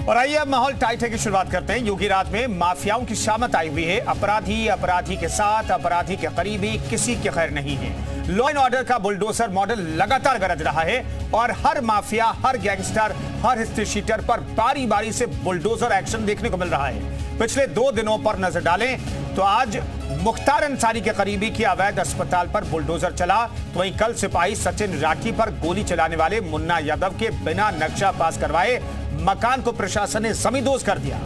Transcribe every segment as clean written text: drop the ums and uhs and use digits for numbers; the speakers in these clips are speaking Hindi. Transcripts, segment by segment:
और आइए अब माहौल टाइट है की शुरुआत करते हैं। योगी रात में माफियाओं की शामत आई हुई है। अपराधी अपराधी के साथ, अपराधी के करीबी किसी के खैर नहीं है। लॉ एंड ऑर्डर का बुलडोजर मॉडल लगातार गरज रहा है और हर माफिया, हर गैंगस्टर, हर हिस्ट्री शीटर पर बारी बारी से बुलडोजर एक्शन देखने को मिल रहा है। पिछले 2 दिनों पर नजर डालें तो आज मुख्तार अंसारी के करीबी की अवैध अस्पताल पर बुलडोजर चला, तो वहीं कल सिपाही सचिन राठी पर गोली चलाने वाले मुन्ना यादव के बिना नक्शा पास करवाए मकान को प्रशासन ने जमींदोज कर दिया।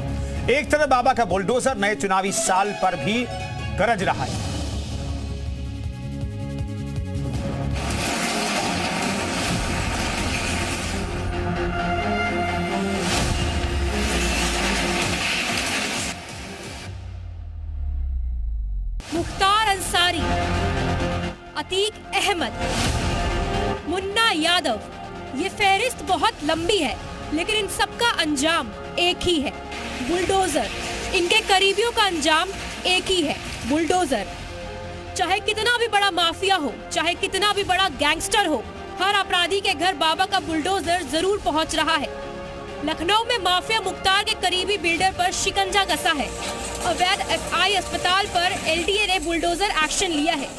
एक तरफ बाबा का बुलडोजर नए चुनावी साल पर भी गरज रहा है। मुख्तार अंसारी, अतीक अहमद, मुन्ना यादव, ये फहरिस्त बहुत लंबी है लेकिन इन सबका अंजाम एक ही है, बुलडोजर। इनके करीबियों का अंजाम एक ही है, बुलडोजर। चाहे कितना भी बड़ा माफिया हो, चाहे कितना भी बड़ा गैंगस्टर हो, हर अपराधी के घर बाबा का बुलडोजर जरूर पहुंच रहा है। लखनऊ में माफिया मुख्तार के करीबी बिल्डर पर शिकंजा कसा है। अवैध एफआई अस्पताल पर एलडीए ने बुलडोजर एक्शन लिया है।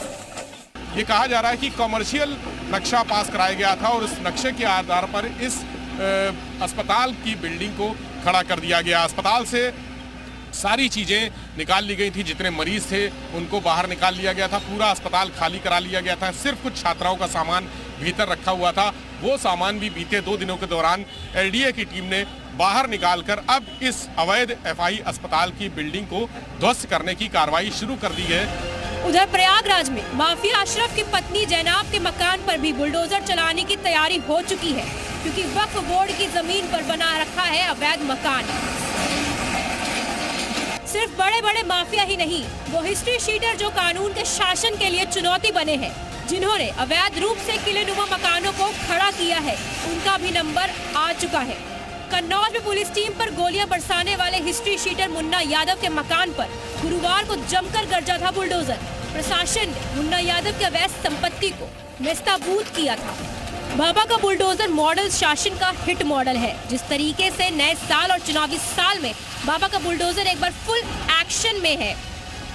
ये कहा जा रहा है कि कमर्शियल नक्शा पास कराया गया था और उस नक्शे के आधार पर इस अस्पताल की बिल्डिंग को खड़ा कर दिया गया। अस्पताल से सारी चीजें निकाल ली गई थी, जितने मरीज थे उनको बाहर निकाल लिया गया था, पूरा अस्पताल खाली करा लिया गया था। सिर्फ कुछ छात्राओं का सामान भीतर रखा हुआ था। वो सामान भी बीते 2 दिनों के दौरान एलडीए की टीम ने बाहर निकालकर अब इस अवैध एफआई अस्पताल की बिल्डिंग को ध्वस्त करने की कार्रवाई शुरू कर दी है। उधर प्रयागराज में माफिया अशरफ की पत्नी जैनाब के मकान पर भी बुलडोजर चलाने की तैयारी हो चुकी है, क्योंकि वक्फ बोर्ड की जमीन पर बना रखा है अवैध मकान। सिर्फ बड़े बड़े माफिया ही नहीं, वो हिस्ट्री शीटर जो कानून के शासन के लिए चुनौती बने हैं, जिन्होंने अवैध रूप से किलेनुमा मकानों को खड़ा किया है, उनका भी नंबर आ चुका है। कन्नौज में पुलिस टीम पर गोलियां बरसाने वाले हिस्ट्री शीटर मुन्ना यादव के मकान पर गुरुवार को जमकर गरजा था बुलडोजर। प्रशासन ने मुन्ना यादव की अवैध संपत्ति को नेस्ताबूद किया था। बाबा का बुलडोजर मॉडल शासन का हिट मॉडल है। जिस तरीके से नए साल और चुनावी साल में बाबा का बुलडोजर एक बार फुल एक्शन में है।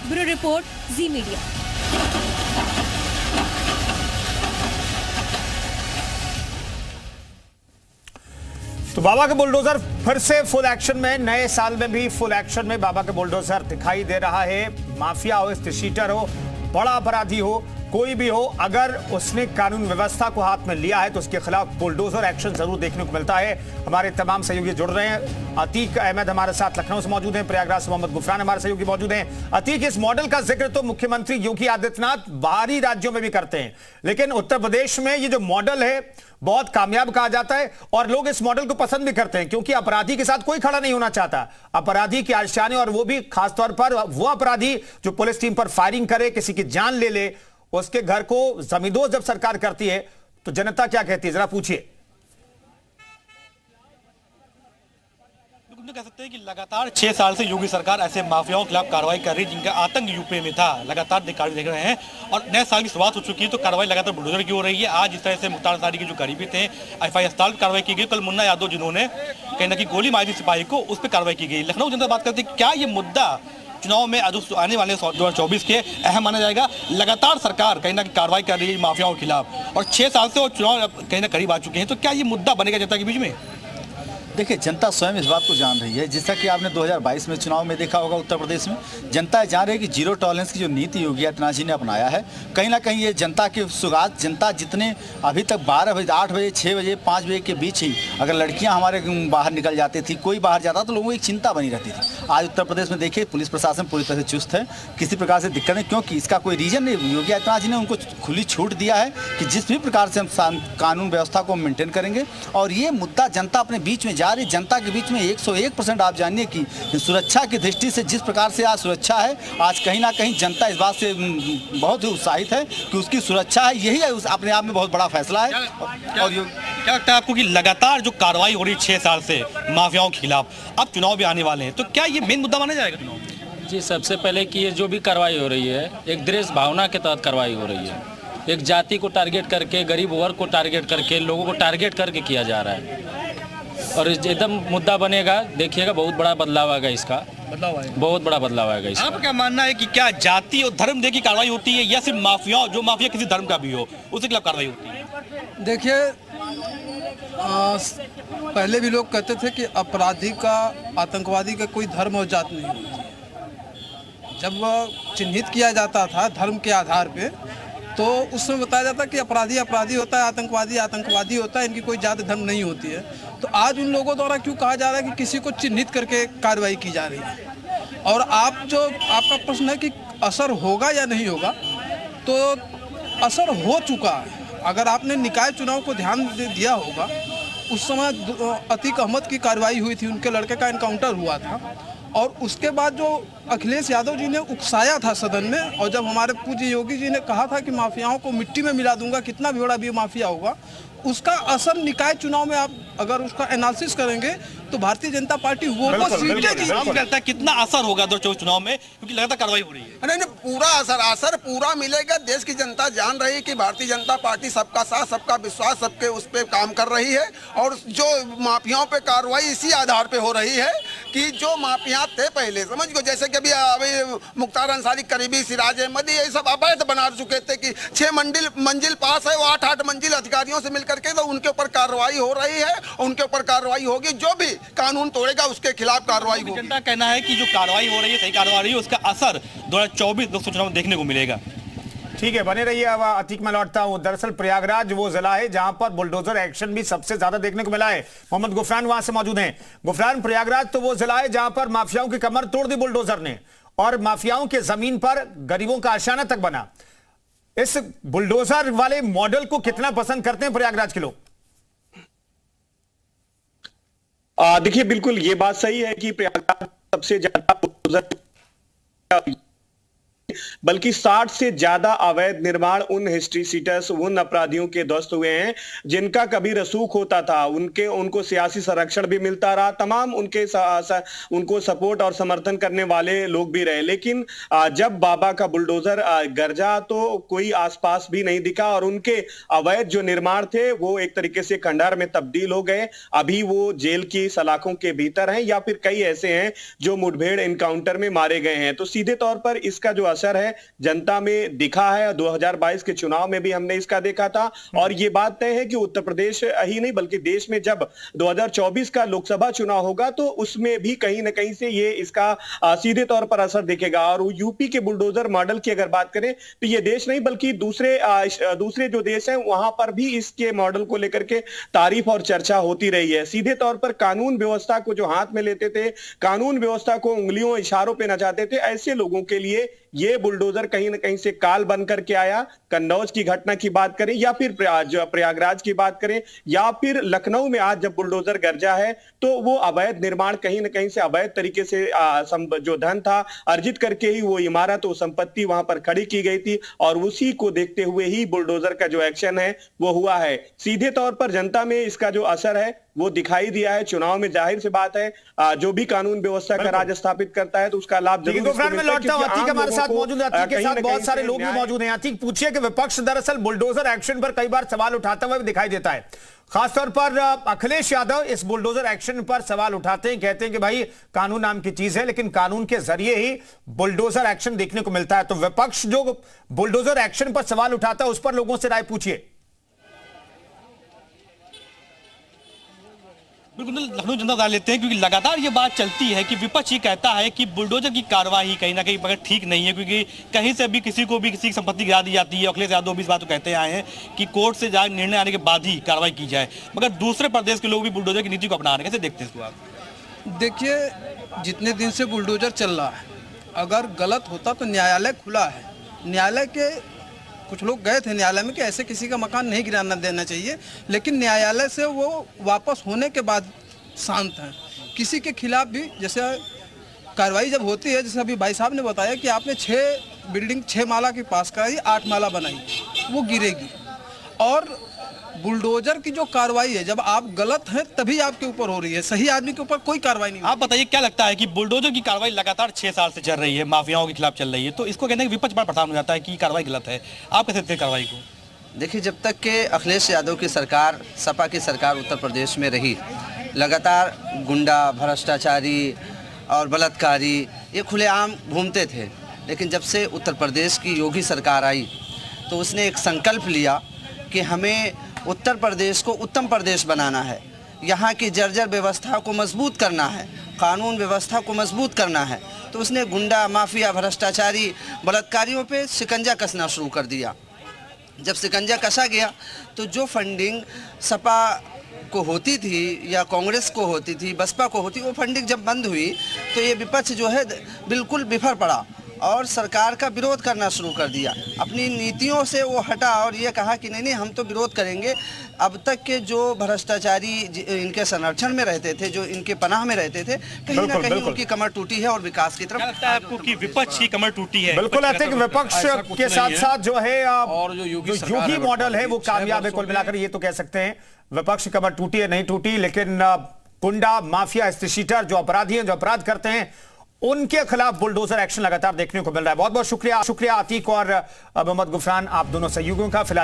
ब्यूरो रिपोर्ट, जी मीडिया। तो बाबा का बुलडोजर फिर से फुल एक्शन में, नए साल में भी फुल एक्शन में बाबा का बुलडोजर दिखाई दे रहा है। माफिया हो, स्टीटर हो, बड़ा अपराधी हो, कोई भी हो, अगर उसने कानून व्यवस्था को हाथ में लिया है तो उसके खिलाफ बुलडोजर एक्शन जरूर देखने को मिलता है। हमारे तमाम सहयोगी जुड़ रहे हैं। अतीक अहमद हमारे साथ लखनऊ से मौजूद हैं, प्रयागराज से मोहम्मद गुफरान हमारे सहयोगी मौजूद हैं। अतीक, इस मॉडल का जिक्र तो मुख्यमंत्री योगी आदित्यनाथ बाहरी राज्यों में भी करते हैं, लेकिन उत्तर प्रदेश में ये जो मॉडल है बहुत कामयाब कहा जाता है और लोग इस मॉडल को पसंद भी करते हैं, क्योंकि अपराधी के साथ कोई खड़ा नहीं होना चाहता। अपराधी के आशियाने, और वो भी खासतौर पर वो अपराधी जो पुलिस टीम पर फायरिंग करे, किसी की जान ले ले, उसके घर को जमींदोज जब सरकार करती है तो जनता क्या कहती है, जरा पूछिए। कह सकते हैं कि लगातार 6 साल से योगी सरकार ऐसे माफियाओं के खिलाफ कार्रवाई कर रही है जिनका आतंक यूपी में था। लगातार कार्रवाई देख रहे हैं और नए साल की शुरुआत हो चुकी है तो कार्रवाई लगातार बुलडोजर की हो रही है। आज इस तरह से मुख्तार अंसारी के जो करीबी थे एफआई अस्पताल पर कार्रवाई की गई। कल मुन्ना यादव जिन्होंने कहीं ना कहीं गोली मारी थी सिपाही को, उस पर कार्रवाई की गई। लखनऊ जनता बात करती है, क्या ये मुद्दा चुनाव में आने वाले 2024 के अहम माना जाएगा? लगातार सरकार कहीं ना कहीं कार्रवाई कर रही है माफियाओं के खिलाफ और 6 साल से और चुनाव कहीं ना करीब आ चुके हैं, तो क्या ये मुद्दा बनेगा जनता के बीच में? देखिए, जनता स्वयं इस बात को जान रही है। जैसा कि आपने 2022 में चुनाव में देखा होगा, उत्तर प्रदेश में जनता जान रही है कि जीरो टॉलरेंस की जो नीति योगी आदित्यनाथ जी ने अपनाया है, कहीं ना कहीं ये जनता के सुगात, जनता जितने अभी तक 12 बजे, 8 बजे, 6 बजे, 5 बजे के बीच ही अगर लड़कियां हमारे बाहर निकल जाती थी, कोई बाहर जाता तो लोगों को एक चिंता बनी रहती थी। आज उत्तर प्रदेश में देखिए, पुलिस प्रशासन पूरी तरह से चुस्त है, किसी प्रकार से दिक्कत नहीं, क्योंकि इसका कोई रीजन नहीं। योगी आदित्यनाथ जी ने उनको खुली छूट दिया है कि जिस भी प्रकार से हम कानून व्यवस्था को मेंटेन करेंगे। और ये मुद्दा जनता अपने बीच में जा रही, जनता के बीच में 101% आप जानिए कि सुरक्षा की दृष्टि से जिस प्रकार से आज सुरक्षा है, आज कहीं ना कहीं जनता इस बात से बहुत ही उत्साहित है कि उसकी सुरक्षा है। यही अपने आप में बहुत बड़ा फैसला है। और क्या लगता है आपको कि लगातार जो कार्रवाई हो रही है 6 साल से माफियाओं के खिलाफ, अब चुनाव भी आने वाले हैं, तो क्या ये मेन मुद्दा माना जाएगा चुनाव? जी, सबसे पहले कि ये जो भी कार्रवाई हो रही है एक देश भावना के तहत कार्रवाई हो रही है। एक जाति को टारगेट करके, गरीब वर्ग को टारगेट करके, लोगों को टारगेट करके किया जा रहा है। और एकदम मुद्दा बनेगा, देखिएगा बहुत बड़ा बदलाव आएगा इसका, बदलाव आएगा, बहुत बड़ा बदलाव आएगा इसका। आपका क्या मानना है कि क्या जाति और धर्म दे की कार्रवाई होती है या सिर्फ माफिया, जो माफिया किसी धर्म का भी हो उसके खिलाफ कार्रवाई होती है? देखिए, पहले भी लोग कहते थे कि अपराधी का, आतंकवादी का कोई धर्म और जात नहीं होती। जब चिन्हित किया जाता था धर्म के आधार पे, तो उसमें बताया जाता कि अपराधी अपराधी होता है, आतंकवादी आतंकवादी होता है, इनकी कोई जात धर्म नहीं होती है। तो आज उन लोगों द्वारा क्यों कहा जा रहा है कि किसी को चिन्हित करके कार्रवाई की जा रही है? और आपका प्रश्न है कि असर होगा या नहीं होगा, तो असर हो चुका है। अगर आपने निकाय चुनाव को ध्यान दिया होगा, उस समय अतीक अहमद की कार्रवाई हुई थी, उनके लड़के का एनकाउंटर हुआ था, और उसके बाद जो अखिलेश यादव जी ने उकसाया था सदन में, और जब हमारे पूज्य योगी जी ने कहा था कि माफियाओं को मिट्टी में मिला दूंगा, कितना भी बड़ा भी माफिया होगा, उसका असर निकाय चुनाव में आप अगर उसका एनालिसिस करेंगे तो भारतीय जनता पार्टी वो सीटें लगता है कितना असर होगा 2024 चुनाव में, क्योंकि लगातार कार्रवाई हो रही है? नहीं, पूरा असर पूरा मिलेगा। देश की जनता जान रही है कि भारतीय जनता पार्टी सबका साथ, सबका विश्वास, सबके उस पर काम कर रही है। और जो माफियाओं पे कार्रवाई इसी आधार पे हो रही है कि जो माफिया थे पहले, समझ गो, जैसे कि अभी मुख्तार अंसारी, करीबी, सिराज अहमद, ये सब अवैध बना चुके थे कि 6 मंजिल पास है, वो 8 मंजिल अधिकारियों से मिलकर के, तो उनके ऊपर कार्रवाई हो रही है, उनके ऊपर कार्रवाई होगी। जो भी कानून तोड़ेगा उसके खिलाफ कार्रवाई होगी। जनता कहना है कि जो कार्रवाई हो रही है, सही कार्रवाई हो रही है, उसका असर 2024 लोकसभा चुनाव में देखने को मिलेगा। ठीक है, बने रहिए। अब अतीक मैं लौटता हूं। दरअसल प्रयागराज वो जिला है जहां पर बुलडोजर एक्शन भी सबसे ज्यादा देखने को मिला है। मोहम्मद गुफरान वहां से मौजूद हैं। गुफरान, प्रयागराज तो वो जिला है जहां पर माफियाओं की कमर तोड़ दी बुलडोजर ने, और माफियाओं के जमीन पर गरीबों का आशियाना तक बना। इस बुलडोजर वाले मॉडल को कितना पसंद करते हैं प्रयागराज के लोग? देखिए, बिल्कुल ये बात सही है कि प्रयागराज सबसे ज्यादा बल्कि 60 से ज्यादा अवैध निर्माण उन हिस्ट्री सीटर्स, उन अपराधियों के ध्वस्त हुए हैं जिनका कभी रसूख होता था। उनको सियासी संरक्षण भी मिलता रहा, तमाम उनको सपोर्ट और समर्थन करने वाले लोग भी रहे। लेकिन जब बाबा का बुलडोजर गरजा तो कोई आसपास भी नहीं दिखा, और उनके अवैध जो निर्माण थे वो एक तरीके से खंडहर में तब्दील हो गए। अभी वो जेल की सलाखों के भीतर हैं, या फिर कई ऐसे हैं जो मुठभेड़ एनकाउंटर में मारे गए हैं। तो सीधे तौर पर इसका जो असर है जनता में दिखा है। 2022 के चुनाव में भी हमने इसका देखा था, और ये बात तय है कि उत्तर प्रदेश ही नहीं बल्कि देश में जब 2024 का लोकसभा चुनाव होगा तो उसमें भी कहीं ना कहीं से ये इसका सीधे तौर पर असर दिखेगा। और यूपी के बुलडोजर मॉडल की अगर बात करें तो ये देश नहीं बल्कि दूसरे जो देश हैं वहां पर भी इसके मॉडल को लेकर के तारीफ और चर्चा होती रही है। सीधे तौर पर कानून व्यवस्था को जो हाथ में लेते थे, कानून व्यवस्था को उंगलियों इशारों पे नचाते थे, ऐसे लोगों के लिए ये बुलडोजर कहीं ना कहीं से काल बन करके आया। कन्नौज की घटना की बात करें, या फिर प्रयागराज की बात करें, या फिर लखनऊ में आज जब बुलडोजर गरजा है, तो वो अवैध निर्माण कहीं ना कहीं से अवैध तरीके से जो धन था अर्जित करके ही वो इमारत, वो संपत्ति वहां पर खड़ी की गई थी, और उसी को देखते हुए ही बुलडोजर का जो एक्शन है वो हुआ है। सीधे तौर पर जनता में इसका जो असर है वो दिखाई दिया है। चुनाव में जाहिर सी बात है जो भी कानून व्यवस्था का राज स्थापित करता है तो उसका लाभ जरूर मिलता है। हमारे साथ मौजूद है, अतीक के साथ बहुत सारे लोग भी मौजूद हैं। अतीक, पूछिए कि विपक्ष दरअसल बुलडोजर एक्शन पर कई बार सवाल उठाता हुआ भी दिखाई देता है, खासतौर पर अखिलेश यादव इस बुलडोजर एक्शन पर सवाल उठाते हैं, कहते हैं कि भाई कानून नाम की चीज है, लेकिन कानून के जरिए ही बुलडोजर एक्शन देखने को मिलता है। तो विपक्ष जो बुलडोजर एक्शन पर सवाल उठाता है उस पर लोगों से राय पूछिए। बिल्कुल, लखनऊ जनता बता लेते हैं, क्योंकि लगातार ये बात चलती है कि विपक्ष ये कहता है कि बुलडोजर की कार्रवाई कहीं ना कहीं मगर ठीक नहीं है, क्योंकि कहीं से भी किसी को भी किसी की संपत्ति गिरा दी जाती है। अखिलेश यादव भी इस बात को कहते आए हैं कि कोर्ट से जाकर निर्णय आने के बाद ही कार्रवाई की जाए, मगर दूसरे प्रदेश के लोग भी बुलडोजर की नीति को अपना रहे हैं। कैसे देखते हैं इसको आप? देखिए, जितने दिन से बुलडोजर चल रहा है, अगर गलत होता तो न्यायालय खुला है। न्यायालय के कुछ लोग गए थे न्यायालय में कि ऐसे किसी का मकान नहीं गिराना देना चाहिए, लेकिन न्यायालय से वो वापस होने के बाद शांत हैं। किसी के खिलाफ भी जैसे कार्रवाई जब होती है, जैसे अभी भाई साहब ने बताया कि आपने 6 माला के पास कराई, 8 माला बनाई, वो गिरेगी। और बुलडोजर की जो कार्रवाई है, जब आप गलत हैं तभी आपके ऊपर हो रही है, सही आदमी के ऊपर कोई कार्रवाई नहीं। आप बताइए, क्या लगता है कि बुलडोजर की कार्रवाई लगातार 6 साल से चल रही है, माफियाओं के खिलाफ चल रही है, तो इसको कहने का विपक्ष बड़ा परेशान हो जाता है कि कार्रवाई गलत है। आप कैसे देखते हैं कार्रवाई को? देखिए, जब तक के अखिलेश यादव की सरकार, सपा की सरकार उत्तर प्रदेश में रही, लगातार गुंडा, भ्रष्टाचारी और बलात्कारी ये खुलेआम घूमते थे। लेकिन जब से उत्तर प्रदेश की योगी सरकार आई तो उसने एक संकल्प लिया कि हमें उत्तर प्रदेश को उत्तम प्रदेश बनाना है, यहाँ की जर्जर व्यवस्था को मजबूत करना है, कानून व्यवस्था को मजबूत करना है। तो उसने गुंडा, माफिया, भ्रष्टाचारी, बलात्कारियों पे शिकंजा कसना शुरू कर दिया। जब शिकंजा कसा गया तो जो फंडिंग सपा को होती थी या कांग्रेस को होती थी, बसपा को होती, वो फंडिंग जब बंद हुई तो ये विपक्ष जो है बिल्कुल बिफर पड़ा और सरकार का विरोध करना शुरू कर दिया। अपनी नीतियों से वो हटा और ये कहा कि नहीं हम तो विरोध करेंगे। अब तक के जो भ्रष्टाचारी इनके संरक्षण में रहते थे, जो इनके पनाह में रहते थे, कहीं ना कहीं उनकी कमर टूटी है और विकास की तरफ। क्या लगता है आपको कि विपक्ष की कमर टूटी है? बिल्कुल, आई थिंक विपक्ष के साथ साथ जो है और जो योगी मॉडल है वो कामयाब है। कुल मिलाकर ये तो कह सकते हैं विपक्ष की कमर टूटी है, नहीं टूटी, लेकिन गुंडा, माफिया, स्ट्रीटर जो अपराधी हैं, जो अपराध करते हैं, उनके खिलाफ बुलडोजर एक्शन लगातार देखने को मिल रहा है। बहुत बहुत शुक्रिया आतिक और मोहम्मद गुफरान, आप दोनों सहयोगियों का। फिलहाल